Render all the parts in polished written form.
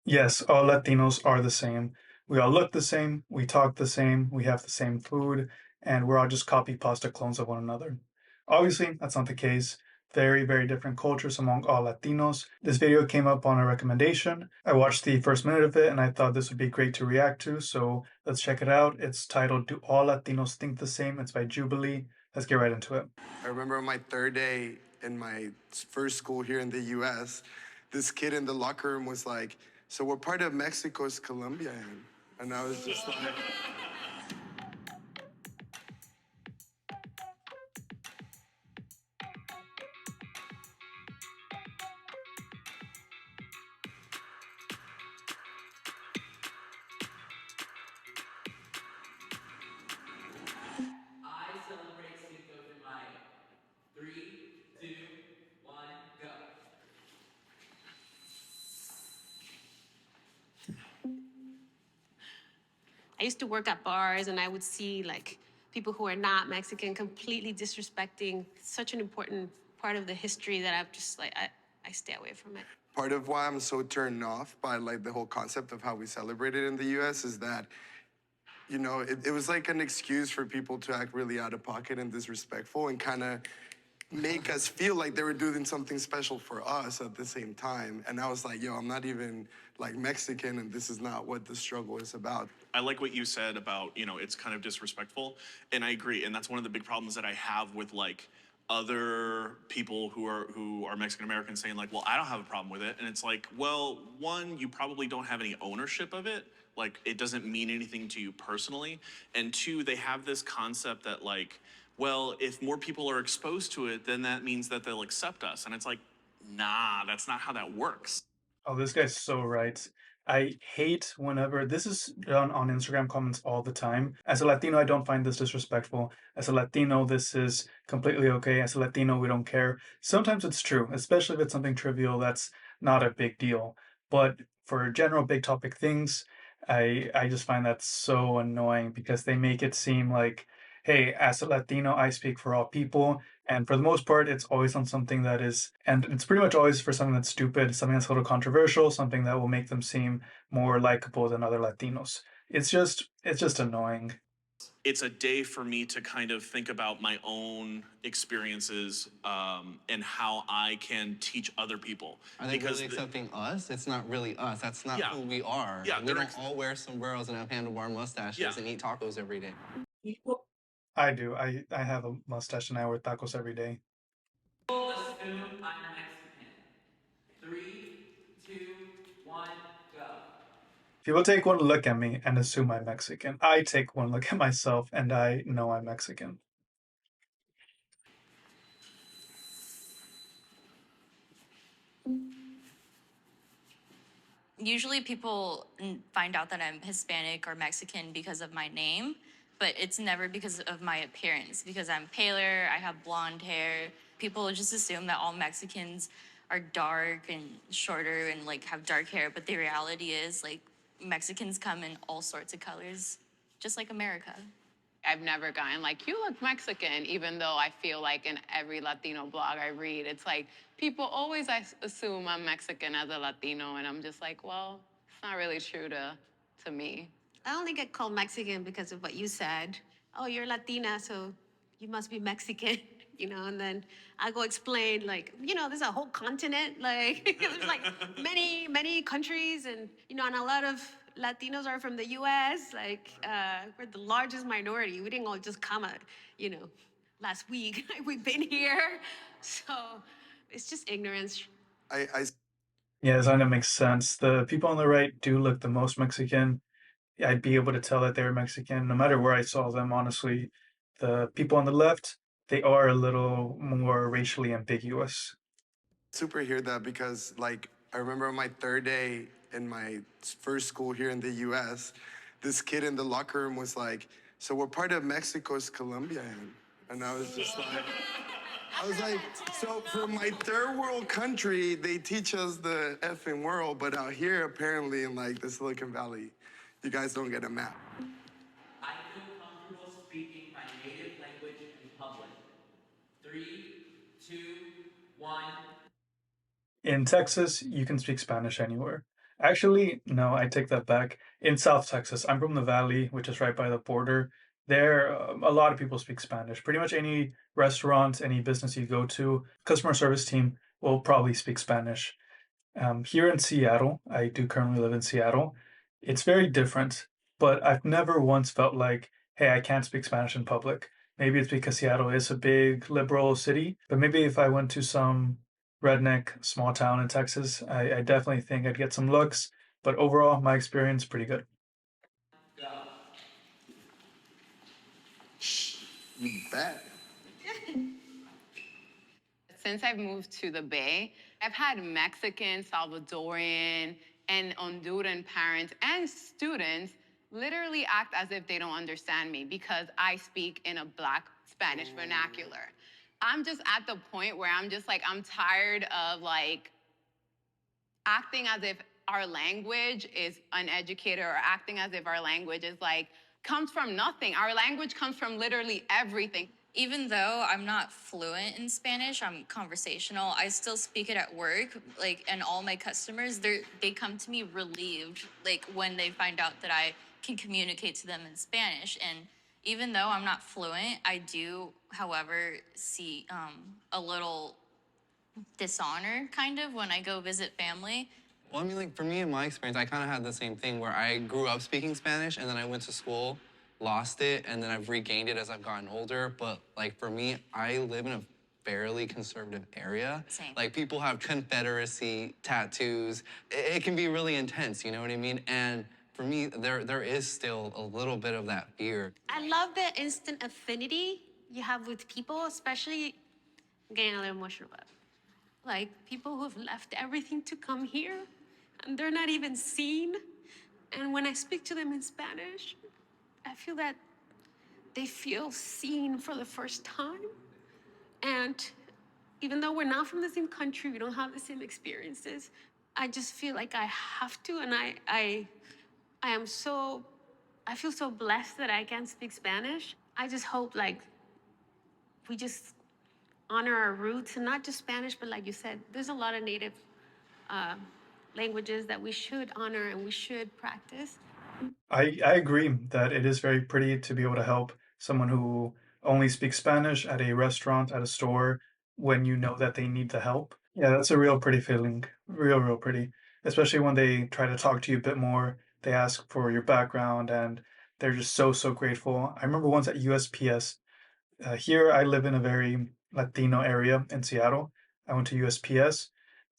Yes, all Latinos are the same. We all look the same, we talk the same, we have the same food, and we're all just copy pasta clones of one another. Obviously, that's not the case. Very, very different cultures among all Latinos. This video came up on a recommendation. I watched the first minute of it and I thought this would be great to react to, so let's check it out. It's titled Do All Latinos Think the Same? It's by Jubilee. Let's get right into it. I remember on my third day in my first school here in the US, this kid in the locker room was like, "So what part of Mexico is Colombia in?" And I was just like, I celebrate Cinco de Mayo. Three, two, one, go. I used to work at bars and I would see like people who are not Mexican completely disrespecting such an important part of the history that I've just like I stay away from it. part of why I'm so turned off by like the whole concept of how we celebrate it in the US is that, it was like an excuse for people to act really out of pocket and disrespectful and kind of make us feel like they were doing something special for us at the same time. And I was like, yo, I'm not even like Mexican, and this is not what the struggle is about. I like what you said about, it's kind of disrespectful. And I agree. And that's one of the big problems that I have with like other people who are Mexican Americans saying like, well, I don't have a problem with it. And it's like, well, one, you probably don't have any ownership of it. Like it doesn't mean anything to you personally. And two, they have this concept that like, well, if more people are exposed to it, then that means that they'll accept us. And it's like, nah, that's not how that works. Oh, this guy's so right. I hate whenever this is done on Instagram comments all the time. As a Latino, I don't find this disrespectful. As a Latino, this is completely okay. As a Latino, we don't care. Sometimes it's true, especially if it's something trivial that's not a big deal. But for general big topic things, I just find that so annoying because they make it seem like, hey, as a Latino, I speak for all people. And for the most part, it's always on something that is, and it's pretty much always for something that's stupid, something that's a little controversial, something that will make them seem more likable than other Latinos. It's just annoying. It's a day for me to kind of think about my own experiences and how I can teach other people. Are they really accepting us? It's not really us. That's not Yeah. who we are. Yeah, We don't all wear sombreros and have handlebar mustaches Yeah. and eat tacos every day. I do. I have a mustache and I wear tacos every day. People assume I'm Mexican. Three, two, one, go. People take one look at me and assume I'm Mexican. I take one look at myself and I know I'm Mexican. Usually people find out that I'm Hispanic or Mexican because of my name, but it's never because of my appearance, because I'm paler, I have blonde hair. People just assume that all Mexicans are dark and shorter and like have dark hair, but the reality is like Mexicans come in all sorts of colors, just like America. I've never gotten like, you look Mexican, even though I feel like in every Latino blog I read, it's like people always assume I'm Mexican as a Latino, and I'm just like, well, it's not really true to me. I only get called Mexican because of what you said. Oh, you're Latina, so you must be Mexican, and then I go explain like, there's a whole continent, like it was like many, many countries and a lot of Latinos are from the US, like we're the largest minority. We didn't all just come last week. We've been here. So it's just ignorance. I Yeah, that makes sense. The people on the right do look the most Mexican. I'd be able to tell that they're Mexican no matter where I saw them, honestly. The people on the left, they are a little more racially ambiguous. super hear that because like I remember on my third day in my first school here in the US, this kid in the locker room was like, "So what part of Mexico is Colombia in?" And I was like, so for my third world country, they teach us the effing world, but out here apparently in like the Silicon Valley, you guys don't get a map. I feel comfortable speaking my native language in public. Three, two, one. In Texas, you can speak Spanish anywhere. Actually, no, I take that back. In South Texas, I'm from the Valley, which is right by the border. There, a lot of people speak Spanish. Pretty much any restaurant, any business you go to, customer service team will probably speak Spanish. Here in Seattle, I do currently live in Seattle. It's very different, but I've never once felt like, hey, I can't speak Spanish in public. Maybe it's because Seattle is a big liberal city, but maybe if I went to some redneck small town in Texas, I definitely think I'd get some looks. But overall, my experience pretty good. Go. You bet. Since I've moved to the Bay, I've had Mexican, Salvadorian, and Honduran parents and students literally act as if they don't understand me because I speak in a Black Spanish vernacular. I'm just at the point where I'm just like, I'm tired of like acting as if our language is uneducated or acting as if our language is like comes from nothing. Our language comes from literally everything. Even though I'm not fluent in Spanish, I'm conversational. I still speak it at work, like, and all my customers, they come to me relieved, like, when they find out that I can communicate to them in Spanish. And even though I'm not fluent, I do, however, see a little dishonor, kind of, when I go visit family. Well, I mean, like, for me, in my experience, I kind of had the same thing where I grew up speaking Spanish and then I went to school, lost it, and then I've regained it as I've gotten older. But, like, for me, I live in a fairly conservative area. Same. Like, people have Confederacy tattoos. It can be really intense, you know what I mean? And for me, there is still a little bit of that fear. I love the instant affinity you have with people, especially I'm getting a little emotional about it. Like people who've left everything to come here and they're not even seen. And when I speak to them in Spanish, I feel that they feel seen for the first time. And even though we're not from the same country, we don't have the same experiences, I just feel like I have to. And I am so, I feel so blessed that I can speak Spanish. I just hope like we just honor our roots and not just Spanish, but like you said, there's a lot of native uh, languages that we should honor and we should practice. I agree that it is very pretty to be able to help someone who only speaks Spanish at a restaurant, at a store, when you know that they need the help. Yeah, that's a real pretty feeling. Real pretty. Especially when they try to talk to you a bit more. They ask for your background and they're just so grateful. I remember once at USPS, here, I live in a very Latino area in Seattle. I went to USPS.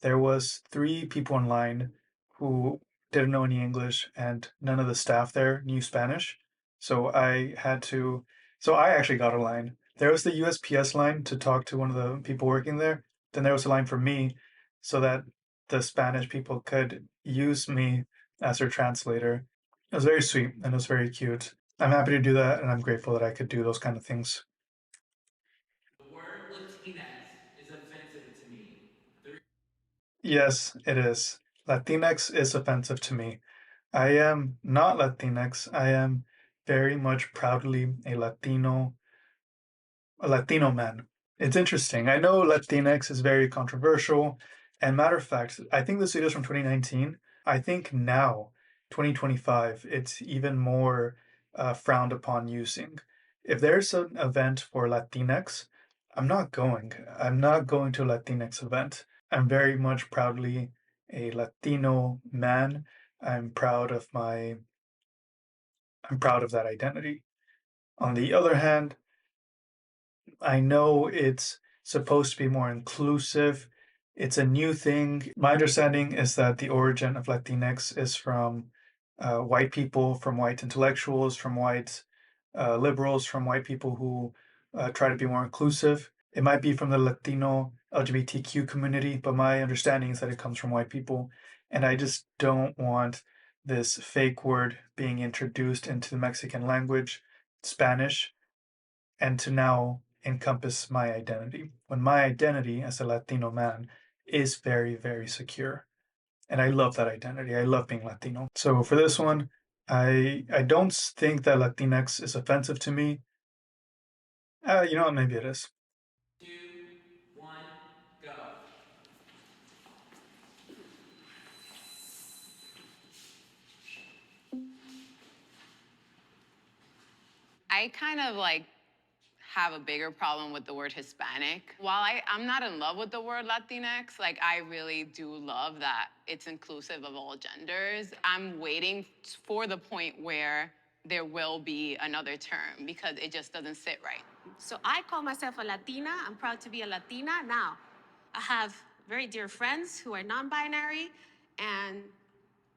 There was three people in line who didn't know any English, and none of the staff there knew Spanish. So I had to. So I actually got a line. There was the USPS line to talk to one of the people working there. Then there was a line for me, so that the Spanish people could use me as their translator. It was very sweet and it was very cute. I'm happy to do that, and I'm grateful that I could do those kind of things. The word Latinx is offensive to me. Yes, it is. Latinx is offensive to me. I am not Latinx. I am very much proudly a Latino man. It's interesting. I know Latinx is very controversial. And matter of fact, I think this video is from 2019. I think now, 2025, it's even more frowned upon using. If there's an event for Latinx, I'm not going. I'm not going to a Latinx event. I'm very much proudly a Latino man. I'm proud of my I'm proud of that identity. On the other hand, I know it's supposed to be more inclusive. It's a new thing. My understanding is that the origin of Latinx is from white people, from white intellectuals, from white liberals, from white people who try to be more inclusive. It might be from the Latino LGBTQ community, but my understanding is that it comes from white people. And I just don't want this fake word being introduced into the Mexican language, Spanish, and to now encompass my identity. When my identity as a Latino man is very secure. And I love that identity. I love being Latino. So for this one, I don't think that Latinx is offensive to me. You know what? Maybe it is. 2, 1, go. I kind of like have a bigger problem with the word Hispanic. While I'm not in love with the word Latinx, like I really do love that it's inclusive of all genders. I'm waiting for the point where there will be another term because it just doesn't sit right. So I call myself a Latina. I'm proud to be a Latina. Now, I have very dear friends who are non-binary, and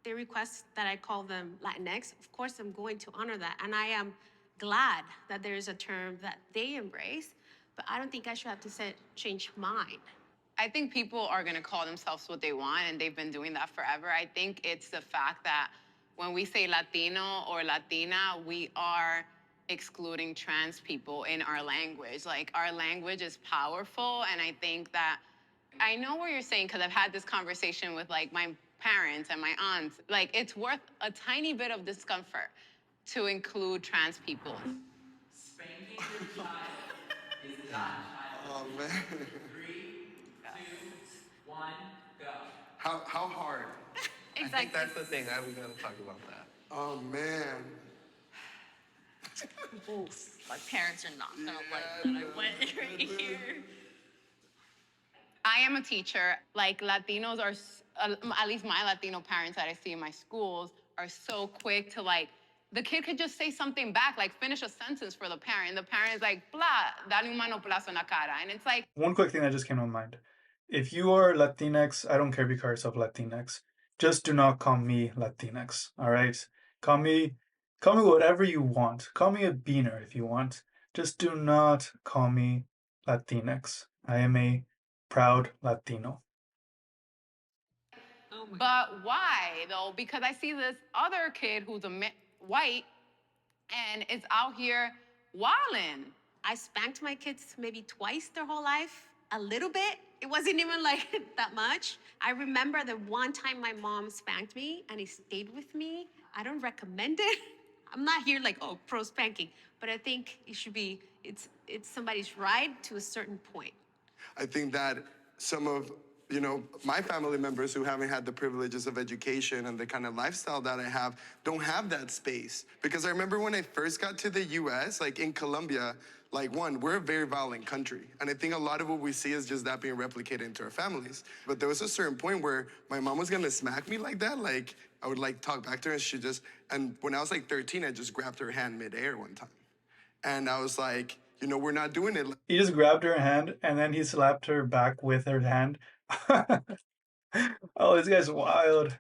they request that I call them Latinx. Of course, I'm going to honor that. And I am glad that there is a term that they embrace, but I don't think I should have to change mine. I think people are going to call themselves what they want, and they've been doing that forever. I think it's the fact that when we say Latino or Latina, we are excluding trans people in our language. Like, our language is powerful, and I think that I know what you're saying because I've had this conversation with, like, my parents and my aunts. Like, it's worth a tiny bit of discomfort to include trans people. Spanking your child is not child. Oh man. 3, 2, 1, go. How hard? I think that's the thing that we gotta talk about that. Oh man. Oof. My parents are not gonna like that I went right here. I am a teacher. Like, Latinos are, at least my Latino parents that I see in my schools, are so quick to, like, the kid could just say something back, like finish a sentence for the parent. The parent is like, blah, dale un manoplazo en la cara. And it's like, One quick thing that just came to mind. If you are Latinx, I don't care if you call yourself Latinx. Just do not call me Latinx. All right? Call me whatever you want. Call me a beaner if you want. Just do not call me Latinx. I am a proud Latino. but why, though? Because I see this other kid who's white and is out here wilding. I spanked my kids maybe twice their whole life, a little bit. It wasn't even like that much. I remember the one time my mom spanked me and it stayed with me. I don't recommend it. I'm not here like, oh, pro spanking, but I think it should be, it's somebody's right to a certain point. I think that some of, my family members who haven't had the privileges of education and the kind of lifestyle that I have don't have that space. Because I remember when I first got to the US, like in Colombia, like we're a very violent country. And I think a lot of what we see is just that being replicated into our families. But there was a certain point where my mom was gonna smack me like that. Like I would like talk back to her and when I was like 13, I just grabbed her hand midair one time. And I was like, we're not doing it. He just grabbed her hand and then he slapped her back with her hand. Oh, this guy's wild.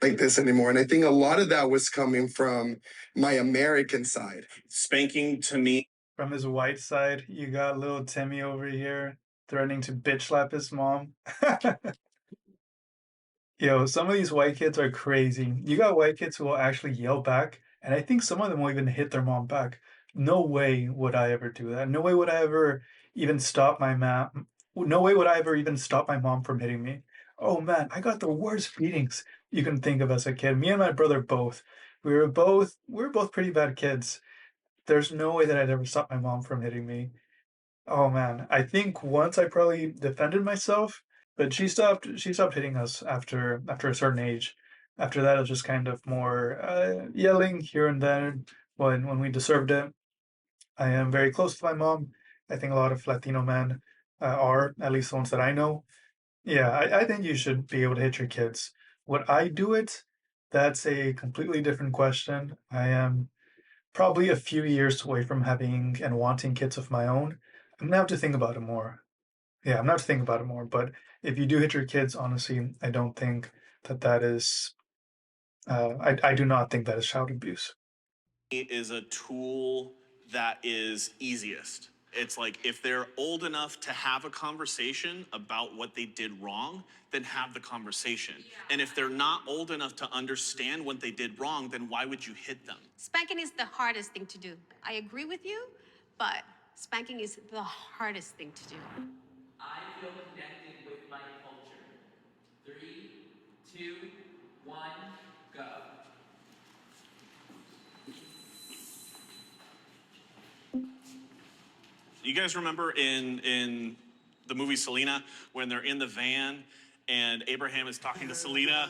Like this anymore. And I think a lot of that was coming from my American side. Spanking to me. From his white side, you got little Timmy over here threatening to bitch slap his mom. Yo, some of these white kids are crazy. You got white kids who will actually yell back, and I think some of them will even hit their mom back. No way would I ever do that. No way would I ever even stop my mom. No way would I ever even stop my mom from hitting me. Oh man, I got the worst beatings you can think of as a kid. Me and my brother both. We were both pretty bad kids. There's no way that I'd ever stop my mom from hitting me. Oh man, I think once I probably defended myself, but she stopped hitting us after a certain age. After that, it was just kind of more yelling here and there when we deserved it. I am very close to my mom. I think a lot of Latino men are, at least the ones that I know. Yeah, I think you should be able to hit your kids. Would I do it? That's a completely different question. I am probably a few years away from having and wanting kids of my own. I'm gonna have to think about it more. Yeah, I'm gonna have to think about it more. But if you do hit your kids, honestly, I don't think that is. I do not think that is child abuse. Is a tool that is easiest. It's like if they're old enough to have a conversation about what they did wrong, then have the conversation. And if they're not old enough to understand what they did wrong, then why would you hit them? Spanking is the hardest thing to do. I agree with you, but spanking is the hardest thing to do. I feel connected with my culture. 3, 2, 1, go. You guys remember in the movie Selena when they're in the van and Abraham is talking to Selena.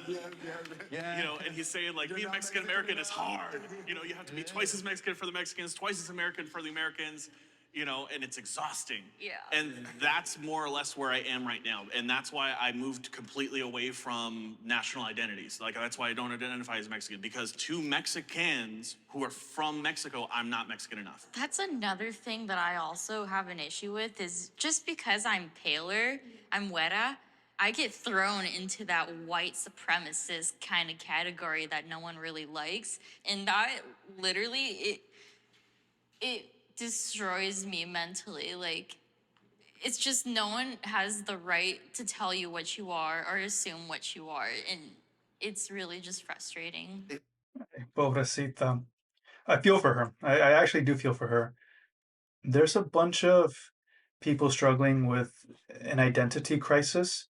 And he's saying like being Mexican American is hard. You have to be twice as Mexican for the Mexicans, twice as American for the Americans. And it's exhausting. Yeah. And that's more or less where I am right now. And that's why I moved completely away from national identities. Like, that's why I don't identify as Mexican, because to Mexicans who are from Mexico, I'm not Mexican enough. That's another thing that I also have an issue with is just because I'm paler, I'm güera, I get thrown into that white supremacist kind of category that no one really likes. And that literally, it destroys me mentally. Like, it's just no one has the right to tell you what you are or assume what you are. And it's really just frustrating. Pobrecita. I feel for her. I actually do feel for her. There's a bunch of people struggling with an identity crisis,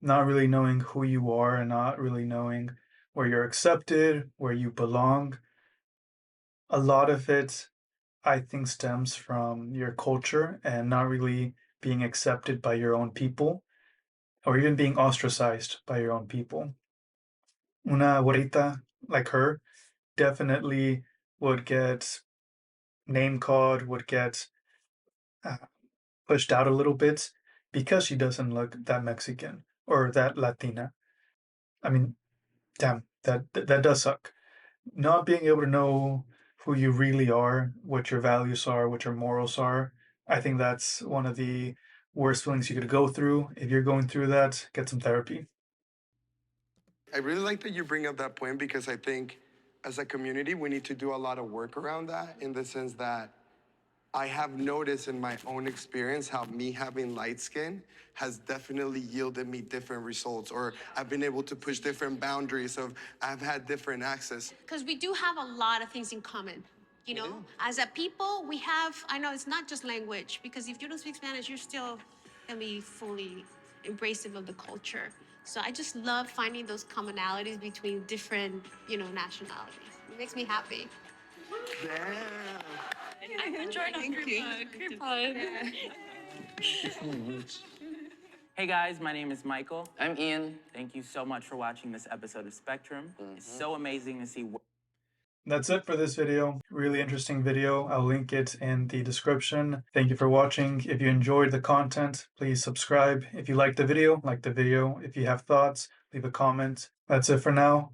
not really knowing who you are and not really knowing where you're accepted, where you belong. A lot of it, I think, stems from your culture and not really being accepted by your own people or even being ostracized by your own people. Una güerita like her definitely would get name called, would get uh, pushed out a little bit because she doesn't look that Mexican or that Latina. I mean, damn, that does suck. Not being able to know who you really are, what your values are, what your morals are, I think that's one of the worst feelings you could go through. If you're going through that, get some therapy. I really like that you bring up that point because I think as a community, we need to do a lot of work around that in the sense that I have noticed in my own experience how me having light skin has definitely yielded me different results, or I've been able to push different boundaries of I've had different access. Because we do have a lot of things in common. As a people, we have, I know it's not just language, because if you don't speak Spanish, you're still gonna be fully embracive of the culture. So I just love finding those commonalities between different, nationalities. It makes me happy. I'm enjoying a group hug. Hey guys, my name is Michael. I'm Ian. Thank you so much for watching this episode of Spectrum. It's so amazing to see. That's it for this video. Really interesting video. I'll link it in the description. Thank you for watching. If you enjoyed the content, please subscribe. If you liked the video, like the video. If you have thoughts, leave a comment. That's it for now.